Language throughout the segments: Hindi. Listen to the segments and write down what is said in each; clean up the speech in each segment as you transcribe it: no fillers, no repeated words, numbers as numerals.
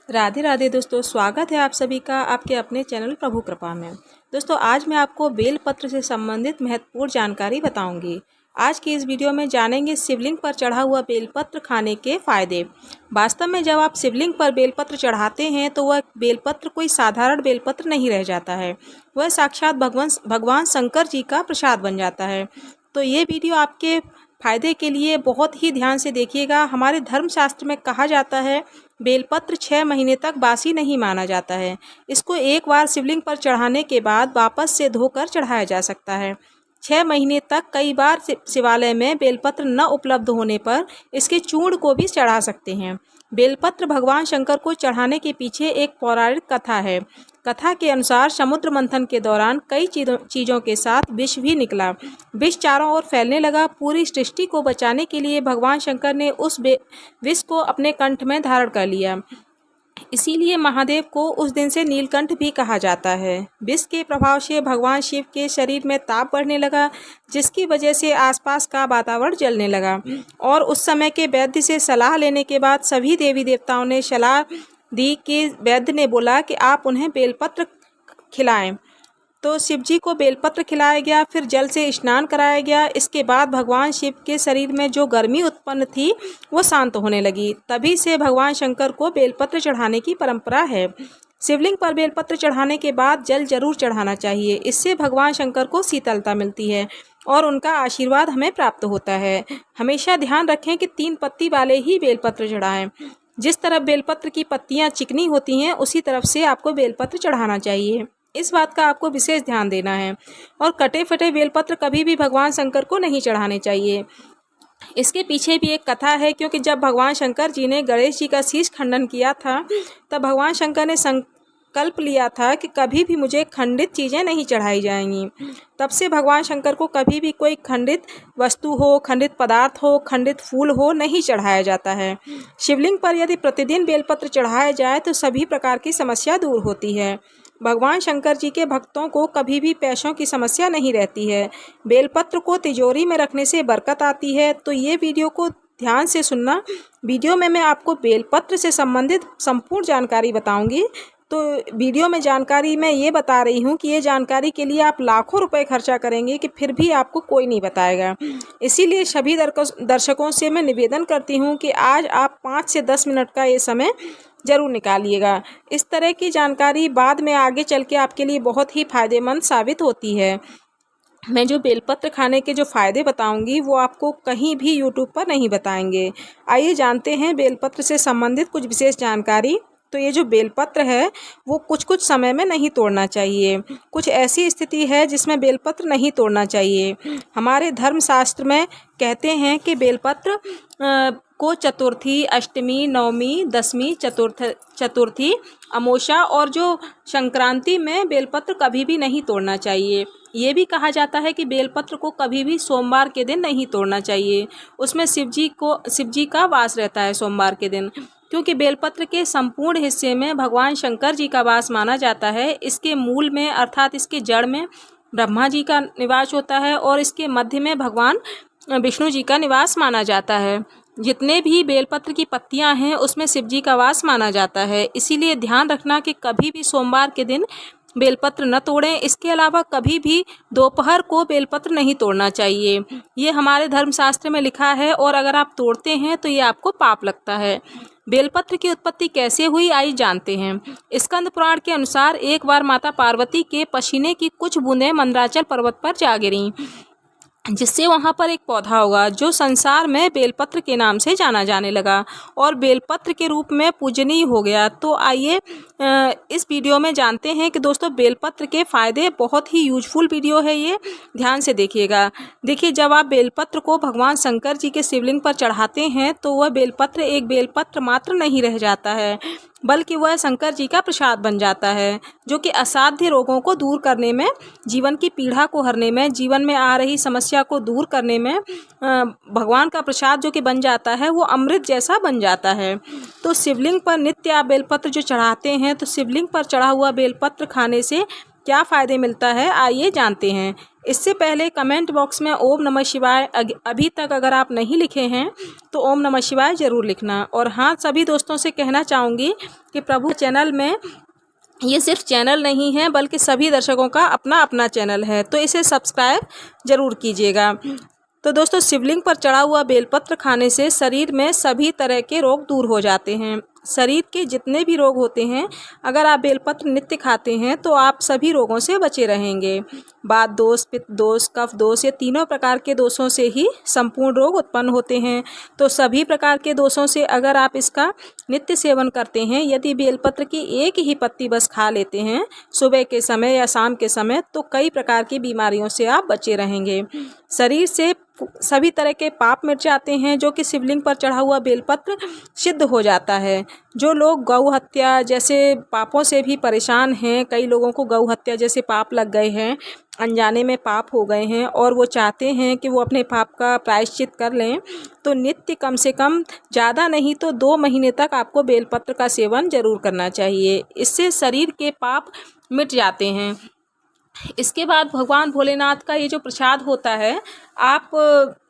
राधे राधे दोस्तों, स्वागत है आप सभी का आपके अपने चैनल प्रभु कृपा में। दोस्तों, आज मैं आपको बेलपत्र से संबंधित महत्वपूर्ण जानकारी बताऊंगी। आज की इस वीडियो में जानेंगे शिवलिंग पर चढ़ा हुआ बेलपत्र खाने के फायदे। वास्तव में जब आप शिवलिंग पर बेलपत्र चढ़ाते हैं तो वह बेलपत्र कोई साधारण बेलपत्र नहीं रह जाता है, वह साक्षात भगवान शंकर जी का प्रसाद बन जाता है। तो ये वीडियो आपके फायदे के लिए बहुत ही ध्यान से देखिएगा। हमारे धर्मशास्त्र में कहा जाता है बेलपत्र 6 महीने तक बासी नहीं माना जाता है। इसको एक बार शिवलिंग पर चढ़ाने के बाद वापस से धोकर चढ़ाया जा सकता है। 6 महीने तक कई बार शिवालय में बेलपत्र न उपलब्ध होने पर इसके चूर्ण को भी चढ़ा सकते हैं। बेलपत्र भगवान शंकर को चढ़ाने के पीछे एक पौराणिक कथा है। कथा के अनुसार समुद्र मंथन के दौरान कई चीज़ों के साथ विष भी निकला। विष चारों ओर फैलने लगा। पूरी सृष्टि को बचाने के लिए भगवान शंकर ने उस विष को अपने कंठ में धारण कर लिया। इसीलिए महादेव को उस दिन से नीलकंठ भी कहा जाता है। विष के प्रभाव से भगवान शिव के शरीर में ताप बढ़ने लगा, जिसकी वजह से आसपास का वातावरण जलने लगा। और उस समय के वैद्य से सलाह लेने के बाद सभी देवी देवताओं ने सलाह दी कि वैद्य ने बोला कि आप उन्हें बेलपत्र खिलाएं। तो शिव जी को बेलपत्र खिलाया गया, फिर जल से स्नान कराया गया। इसके बाद भगवान शिव के शरीर में जो गर्मी उत्पन्न थी वो शांत होने लगी। तभी से भगवान शंकर को बेलपत्र चढ़ाने की परंपरा है। शिवलिंग पर बेलपत्र चढ़ाने के बाद जल जरूर चढ़ाना चाहिए। इससे भगवान शंकर को शीतलता मिलती है और उनका आशीर्वाद हमें प्राप्त होता है। हमेशा ध्यान रखें कि 3 पत्ती वाले ही बेलपत्र चढ़ाएं। जिस तरफ बेलपत्र की पत्तियां चिकनी होती हैं उसी तरफ से आपको बेलपत्र चढ़ाना चाहिए। इस बात का आपको विशेष ध्यान देना है। और कटे फटे बेलपत्र कभी भी भगवान शंकर को नहीं चढ़ाने चाहिए। इसके पीछे भी एक कथा है, क्योंकि जब भगवान शंकर जी ने गणेश जी का शीश खंडन किया था तब भगवान शंकर ने संकल्प लिया था कि कभी भी मुझे खंडित चीज़ें नहीं चढ़ाई जाएंगी। तब से भगवान शंकर को कभी भी कोई खंडित वस्तु हो, खंडित पदार्थ हो, खंडित फूल हो नहीं चढ़ाया जाता है। शिवलिंग पर यदि प्रतिदिन बेलपत्र चढ़ाया जाए तो सभी प्रकार की समस्या दूर होती है। भगवान शंकर जी के भक्तों को कभी भी पैसों की समस्या नहीं रहती है। बेलपत्र को तिजोरी में रखने से बरकत आती है। तो ये वीडियो को ध्यान से सुनना। वीडियो में मैं आपको बेलपत्र से संबंधित संपूर्ण जानकारी बताऊंगी। तो वीडियो में जानकारी मैं ये बता रही हूँ कि ये जानकारी के लिए आप लाखों रुपए खर्चा करेंगे कि फिर भी आपको कोई नहीं बताएगा। इसीलिए सभी दर्शकों से मैं निवेदन करती हूँ कि आज आप 5 से 10 मिनट का ये समय ज़रूर निकालिएगा। इस तरह की जानकारी बाद में आगे चल के आपके लिए बहुत ही फ़ायदेमंद साबित होती है। मैं जो बेलपत्र खाने के जो फ़ायदे बताऊंगी वो आपको कहीं भी यूट्यूब पर नहीं बताएंगे। आइए जानते हैं बेलपत्र से संबंधित कुछ विशेष जानकारी। तो ये जो बेलपत्र है वो कुछ समय में नहीं तोड़ना चाहिए। कुछ ऐसी स्थिति है जिसमें बेलपत्र नहीं तोड़ना चाहिए। हमारे धर्मशास्त्र में कहते हैं कि बेलपत्र को चतुर्थी, अष्टमी, नवमी, दशमी, चतुर्थी, अमावस्या और जो संक्रांति में बेलपत्र कभी भी नहीं तोड़ना चाहिए। ये भी कहा जाता है कि बेलपत्र को कभी भी सोमवार के दिन नहीं तोड़ना चाहिए। उसमें शिव जी का वास रहता है सोमवार के दिन, क्योंकि बेलपत्र के संपूर्ण हिस्से में भगवान शंकर जी का वास माना जाता है। इसके मूल में अर्थात इसके जड़ में ब्रह्मा जी का निवास होता है और इसके मध्य में भगवान विष्णु जी का निवास माना जाता है। जितने भी बेलपत्र की पत्तियां हैं उसमें शिव जी का वास माना जाता है। इसीलिए ध्यान रखना कि कभी भी सोमवार के दिन बेलपत्र न तोड़ें। इसके अलावा कभी भी दोपहर को बेलपत्र नहीं तोड़ना चाहिए। ये हमारे धर्मशास्त्र में लिखा है और अगर आप तोड़ते हैं तो ये आपको पाप लगता है। बेलपत्र की उत्पत्ति कैसे हुई आइए जानते हैं। स्कंद पुराण के अनुसार एक बार माता पार्वती के पसीने की कुछ बूंदें मंदराचल पर्वत पर जा गिरीं, जिससे वहाँ पर एक पौधा होगा जो संसार में बेलपत्र के नाम से जाना जाने लगा और बेलपत्र के रूप में पूजनीय हो गया। तो आइए इस वीडियो में जानते हैं कि दोस्तों बेलपत्र के फ़ायदे। बहुत ही यूजफुल वीडियो है ये, ध्यान से देखिएगा। देखिए, जब आप बेलपत्र को भगवान शंकर जी के शिवलिंग पर चढ़ाते हैं तो वह बेलपत्र एक बेलपत्र मात्र नहीं रह जाता है, बल्कि वह शंकर जी का प्रसाद बन जाता है, जो कि असाध्य रोगों को दूर करने में, जीवन की पीड़ा को हरने में, जीवन में आ रही समस्या को दूर करने में भगवान का प्रसाद जो कि बन जाता है वो अमृत जैसा बन जाता है। तो शिवलिंग पर नित्य आप बेलपत्र जो चढ़ाते हैं तो शिवलिंग पर चढ़ा हुआ बेलपत्र खाने से क्या फ़ायदे मिलता है, आइए जानते हैं। इससे पहले कमेंट बॉक्स में ओम नमः शिवाय अभी तक अगर आप नहीं लिखे हैं तो ओम नमः शिवाय ज़रूर लिखना। और हाँ, सभी दोस्तों से कहना चाहूँगी कि प्रभु चैनल में ये सिर्फ चैनल नहीं है बल्कि सभी दर्शकों का अपना अपना चैनल है, तो इसे सब्सक्राइब ज़रूर कीजिएगा। तो दोस्तों, शिवलिंग पर चढ़ा हुआ बेलपत्र खाने से शरीर में सभी तरह के रोग दूर हो जाते हैं। शरीर के जितने भी रोग होते हैं, अगर आप बेलपत्र नित्य खाते हैं तो आप सभी रोगों से बचे रहेंगे। वात दोष, पित्त दोष, कफ दोष, ये तीनों प्रकार के दोषों से ही संपूर्ण रोग उत्पन्न होते हैं। तो सभी प्रकार के दोषों से अगर आप इसका नित्य सेवन करते हैं, यदि बेलपत्र की एक ही पत्ती बस खा लेते हैं सुबह के समय या शाम के समय, तो कई प्रकार की बीमारियों से आप बचे रहेंगे। शरीर से सभी तरह के पाप मिट जाते हैं, जो कि शिवलिंग पर चढ़ा हुआ बेलपत्र सिद्ध हो जाता है। जो लोग गौ हत्या जैसे पापों से भी परेशान हैं, कई लोगों को गौ हत्या जैसे पाप लग गए हैं, अनजाने में पाप हो गए हैं और वो चाहते हैं कि वो अपने पाप का प्रायश्चित कर लें, तो नित्य कम से कम ज़्यादा नहीं तो 2 महीने तक आपको बेलपत्र का सेवन ज़रूर करना चाहिए। इससे शरीर के पाप मिट जाते हैं। इसके बाद भगवान भोलेनाथ का ये जो प्रसाद होता है, आप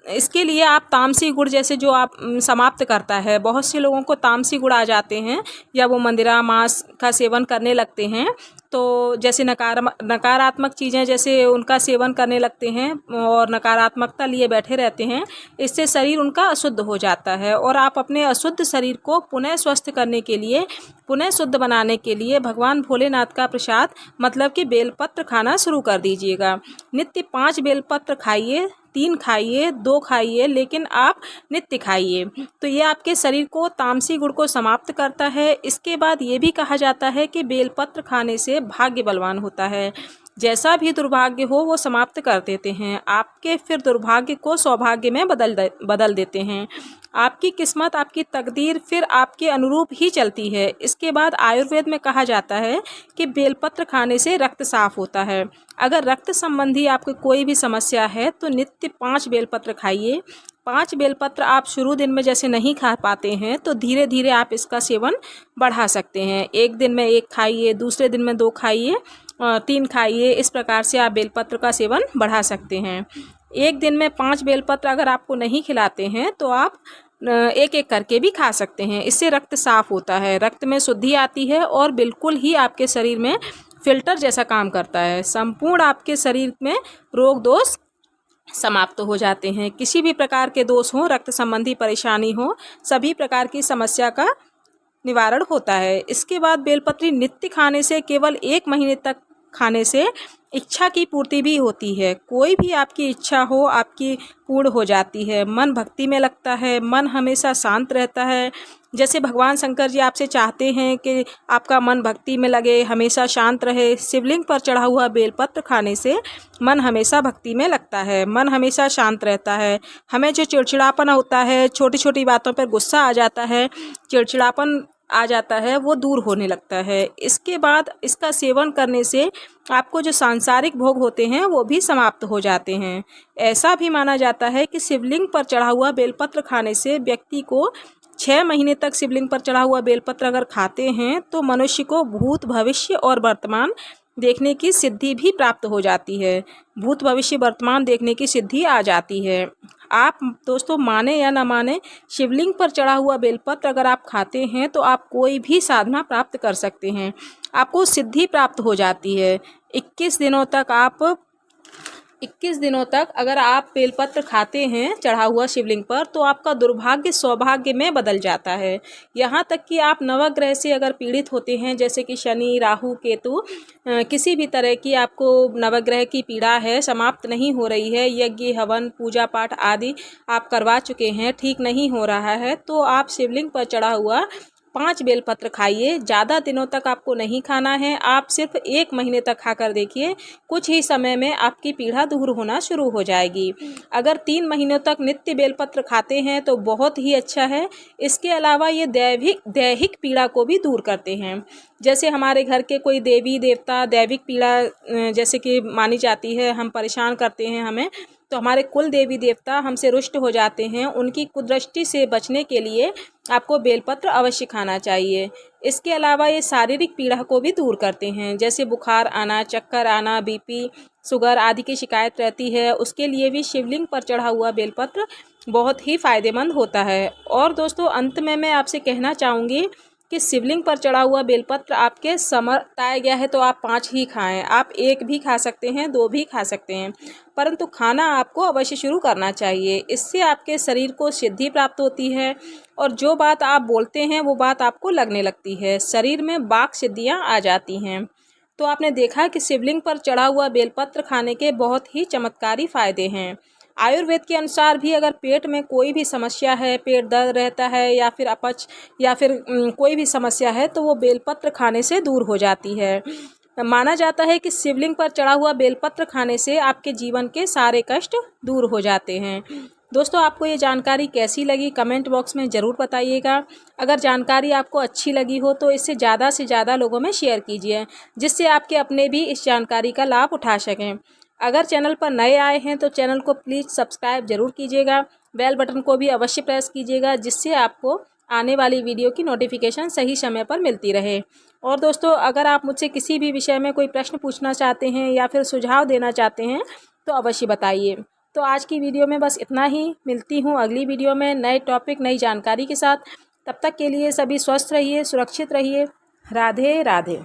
इसके लिए आप तामसी गुड़ जैसे जो आप समाप्त करता है, बहुत से लोगों को तामसी गुड़ आ जाते हैं या वो मंदिरा मांस का सेवन करने लगते हैं, तो जैसे नकारात्मक चीज़ें जैसे उनका सेवन करने लगते हैं और नकारात्मकता लिए बैठे रहते हैं, इससे शरीर उनका अशुद्ध हो जाता है। और आप अपने अशुद्ध शरीर को पुनः स्वस्थ करने के लिए, पुनः शुद्ध बनाने के लिए भगवान भोलेनाथ का प्रसाद मतलब कि बेलपत्र खाना शुरू कर दीजिएगा। नित्य 5 बेलपत्र खाइए, 3 खाइए, 2 खाइए, लेकिन आप नित्य खाइए। तो ये आपके शरीर को तामसी गुण को समाप्त करता है। इसके बाद ये भी कहा जाता है कि बेलपत्र खाने से भाग्य बलवान होता है। जैसा भी दुर्भाग्य हो वो समाप्त कर देते हैं आपके, फिर दुर्भाग्य को सौभाग्य में बदल देते हैं। आपकी किस्मत, आपकी तकदीर फिर आपके अनुरूप ही चलती है। इसके बाद आयुर्वेद में कहा जाता है कि बेलपत्र खाने से रक्त साफ होता है। अगर रक्त संबंधी आपको कोई भी समस्या है तो नित्य 5 बेलपत्र खाइए। 5 बेलपत्र आप शुरू दिन में जैसे नहीं खा पाते हैं तो धीरे धीरे आप इसका सेवन बढ़ा सकते हैं। एक दिन में 1 खाइए, दूसरे दिन में 2 खाइए, 3 खाइए। इस प्रकार से आप बेलपत्र का सेवन बढ़ा सकते हैं। एक दिन में 5 बेलपत्र अगर आपको नहीं खिलाते हैं तो आप एक एक करके भी खा सकते हैं। इससे रक्त साफ होता है, रक्त में शुद्धि आती है और बिल्कुल ही आपके शरीर में फिल्टर जैसा काम करता है। संपूर्ण आपके शरीर में रोग दोष समाप्त हो जाते हैं। किसी भी प्रकार के दोष हो, रक्त संबंधी परेशानी हो, सभी प्रकार की समस्या का निवारण होता है। इसके बाद बेलपत्री नित्य खाने से, केवल 1 महीने तक खाने से इच्छा की पूर्ति भी होती है। कोई भी आपकी इच्छा हो आपकी पूर्ण हो जाती है। मन भक्ति में लगता है, मन हमेशा शांत रहता है। जैसे भगवान शंकर जी आपसे चाहते हैं कि आपका मन भक्ति में लगे, हमेशा शांत रहे। शिवलिंग पर चढ़ा हुआ बेलपत्र खाने से मन हमेशा भक्ति में लगता है, मन हमेशा शांत रहता है। हमें जो चिड़चिड़ापन होता है, छोटी छोटी बातों पर गुस्सा आ जाता है, चिड़चिड़ापन आ जाता है, वो दूर होने लगता है। इसके बाद इसका सेवन करने से आपको जो सांसारिक भोग होते हैं वो भी समाप्त हो जाते हैं। ऐसा भी माना जाता है कि शिवलिंग पर चढ़ा हुआ बेलपत्र खाने से व्यक्ति को 6 महीने तक शिवलिंग पर चढ़ा हुआ बेलपत्र अगर खाते हैं तो मनुष्य को भूत, भविष्य और वर्तमान देखने की सिद्धि भी प्राप्त हो जाती है। भूत, भविष्य, वर्तमान देखने की सिद्धि आ जाती है। आप दोस्तों माने या ना माने, शिवलिंग पर चढ़ा हुआ बेलपत्र अगर आप खाते हैं तो आप कोई भी साधना प्राप्त कर सकते हैं, आपको सिद्धि प्राप्त हो जाती है। 21 दिनों तक अगर आप बेलपत्र खाते हैं चढ़ा हुआ शिवलिंग पर तो आपका दुर्भाग्य सौभाग्य में बदल जाता है। यहाँ तक कि आप नवग्रह से अगर पीड़ित होते हैं, जैसे कि शनि, राहु, केतु, किसी भी तरह की आपको नवग्रह की पीड़ा है, समाप्त नहीं हो रही है, यज्ञ, हवन, पूजा पाठ आदि आप करवा चुके हैं, ठीक नहीं हो रहा है, तो आप शिवलिंग पर चढ़ा हुआ 5 बेलपत्र खाइए। ज़्यादा दिनों तक आपको नहीं खाना है, आप सिर्फ 1 महीने तक खाकर देखिए, कुछ ही समय में आपकी पीड़ा दूर होना शुरू हो जाएगी। अगर 3 महीनों तक नित्य बेलपत्र खाते हैं तो बहुत ही अच्छा है। इसके अलावा ये दैहिक पीड़ा को भी दूर करते हैं। जैसे हमारे घर के कोई देवी देवता दैविक पीड़ा जैसे कि मानी जाती है, हम परेशान करते हैं हमें, तो हमारे कुल देवी देवता हमसे रुष्ट हो जाते हैं। उनकी कुदृष्टि से बचने के लिए आपको बेलपत्र अवश्य खाना चाहिए। इसके अलावा ये शारीरिक पीड़ा को भी दूर करते हैं, जैसे बुखार आना, चक्कर आना, बीपी, शुगर आदि की शिकायत रहती है, उसके लिए भी शिवलिंग पर चढ़ा हुआ बेलपत्र बहुत ही फ़ायदेमंद होता है। और दोस्तों, अंत में मैं आपसे कहना चाहूँगी कि शिवलिंग पर चढ़ा हुआ बेलपत्र आपके बताया गया है तो आप 5 ही खाएं। आप 1 भी खा सकते हैं, 2 भी खा सकते हैं, परंतु खाना आपको अवश्य शुरू करना चाहिए। इससे आपके शरीर को सिद्धि प्राप्त होती है और जो बात आप बोलते हैं वो बात आपको लगने लगती है। शरीर में वाक सिद्धियाँ आ जाती हैं। तो आपने देखा कि शिवलिंग पर चढ़ा हुआ बेलपत्र खाने के बहुत ही चमत्कारी फ़ायदे हैं। आयुर्वेद के अनुसार भी अगर पेट में कोई भी समस्या है, पेट दर्द रहता है या फिर अपच या फिर कोई भी समस्या है, तो वो बेलपत्र खाने से दूर हो जाती है। माना जाता है कि शिवलिंग पर चढ़ा हुआ बेलपत्र खाने से आपके जीवन के सारे कष्ट दूर हो जाते हैं। दोस्तों, आपको ये जानकारी कैसी लगी कमेंट बॉक्स में ज़रूर बताइएगा। अगर जानकारी आपको अच्छी लगी हो तो इसे ज़्यादा से ज़्यादा लोगों में शेयर कीजिए, जिससे आपके अपने भी इस जानकारी का लाभ उठा सकें। अगर चैनल पर नए आए हैं तो चैनल को प्लीज़ सब्सक्राइब ज़रूर कीजिएगा। बेल बटन को भी अवश्य प्रेस कीजिएगा, जिससे आपको आने वाली वीडियो की नोटिफिकेशन सही समय पर मिलती रहे। और दोस्तों, अगर आप मुझसे किसी भी विषय में कोई प्रश्न पूछना चाहते हैं या फिर सुझाव देना चाहते हैं तो अवश्य बताइए। तो आज की वीडियो में बस इतना ही। मिलती हूँ अगली वीडियो में नए टॉपिक, नई जानकारी के साथ। तब तक के लिए सभी स्वस्थ रहिए, सुरक्षित रहिए। राधे राधे।